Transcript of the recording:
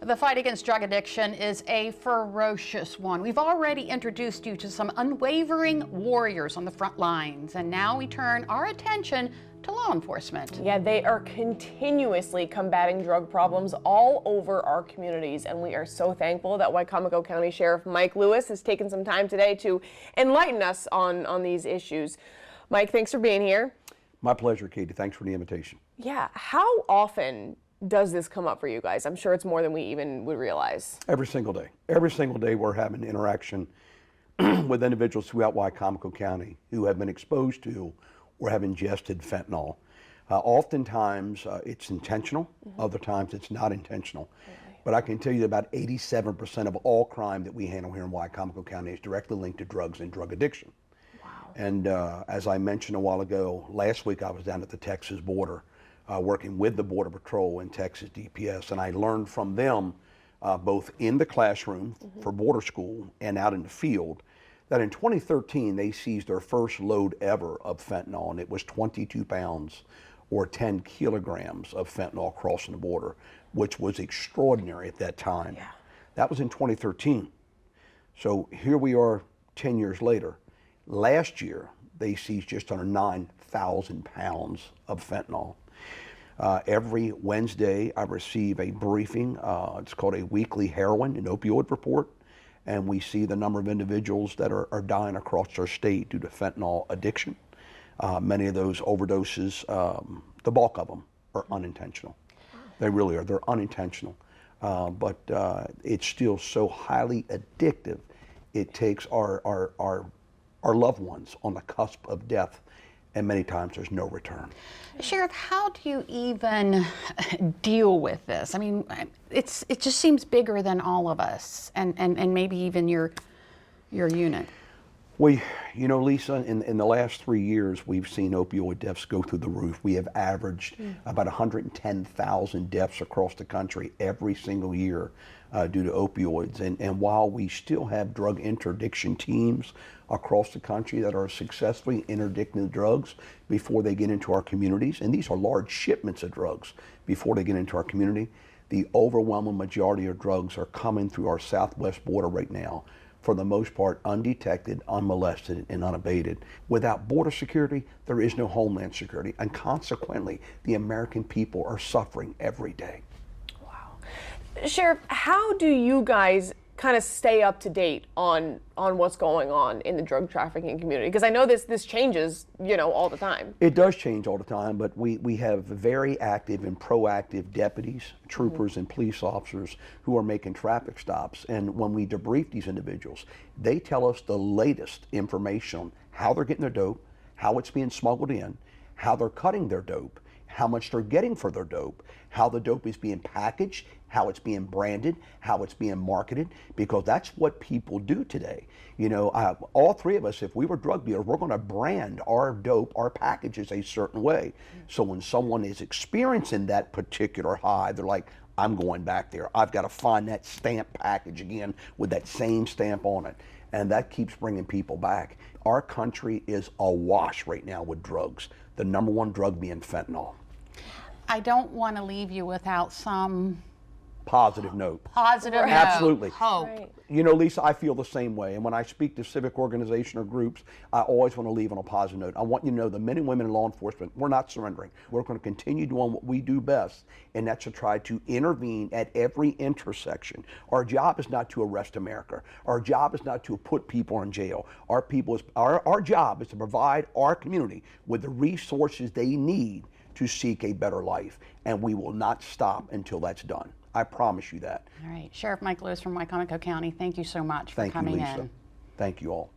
The fight against drug addiction is a ferocious one. We've already introduced you to some unwavering warriors on the front lines, and now we turn our attention to law enforcement. Yeah, they are continuously combating drug problems all over our communities, and we are so thankful that Wicomico County Sheriff Mike Lewis has taken some time today to enlighten us on these issues. Mike, thanks for being here. My pleasure, Katie. Thanks for the invitation. Yeah, how often does this come up for you guys? I'm sure it's more than we even would realize. Every single day. Every single day we're having interaction with individuals throughout Wicomico County who have been exposed to or have ingested fentanyl. Oftentimes it's intentional, other times it's not intentional. Really? But I can tell you that about 87% of all crime that we handle here in Wicomico County is directly linked to drugs and drug addiction. Wow. And as I mentioned a while ago, last week I was down at the Texas border working with the Border Patrol and Texas DPS, and I learned from them both in the classroom for border school and out in the field that in 2013 they seized their first load ever of fentanyl, and it was 22 pounds or 10 kilograms of fentanyl crossing the border, which was extraordinary at that time. Yeah. That was in 2013. So here we are 10 years later. Last year they seized just under 9,000 pounds of fentanyl. Every Wednesday I receive a briefing. It's called a weekly heroin and opioid report, and we see the number of individuals that are dying across our state due to fentanyl addiction. Many of those overdoses, the bulk of them are unintentional. They really are. They're unintentional, but it's still so highly addictive. It takes our loved ones on the cusp of death, and many times there's no return. Sheriff, how do you even deal with this? I mean, it just seems bigger than all of us, and maybe even your unit. Well, you know, Lisa, in the last 3 years, we've seen opioid deaths go through the roof. We have averaged about 110,000 deaths across the country every single year due to opioids. And while we still have drug interdiction teams across the country that are successfully interdicting the drugs before they get into our communities, and these are large shipments of drugs before they get into our community, the overwhelming majority of drugs are coming through our southwest border right now, for the most part undetected, unmolested, and unabated. Without border security, there is no homeland security, and consequently, the American people are suffering every day. Wow. Sheriff, how do you guys kind of stay up to date on what's going on in the drug trafficking community? Because I know this changes, you know, all the time. It does change all the time, but we have very active and proactive deputies, troopers, and police officers who are making traffic stops. And when we debrief these individuals, they tell us the latest information on how they're getting their dope, how it's being smuggled in, how they're cutting their dope, how much they're getting for their dope, how the dope is being packaged, how it's being branded, how it's being marketed, because that's what people do today. You know, all three of us, if we were drug dealers, we're going to brand our dope, our packages a certain way. So when someone is experiencing that particular high, they're like, I'm going back there. I've got to find that stamp package again with that same stamp on it. And that keeps bringing people back. Our country is awash right now with drugs. The number one drug being fentanyl. I don't want to leave you without some positive note. Positive note. Absolutely. Hope. Right. You know, Lisa, I feel the same way. And when I speak to civic organization or groups, I always want to leave on a positive note. I want you to know the men and women in law enforcement, we're not surrendering. We're going to continue doing what we do best, and that's to try to intervene at every intersection. Our job is not to arrest America. Our job is not to put people in jail. Our job is to provide our community with the resources they need to seek a better life, and we will not stop until that's done. I promise you that. All right, Sheriff Mike Lewis from Wicomico County, thank you so much for coming in. Thank you, Lisa. Thank you all.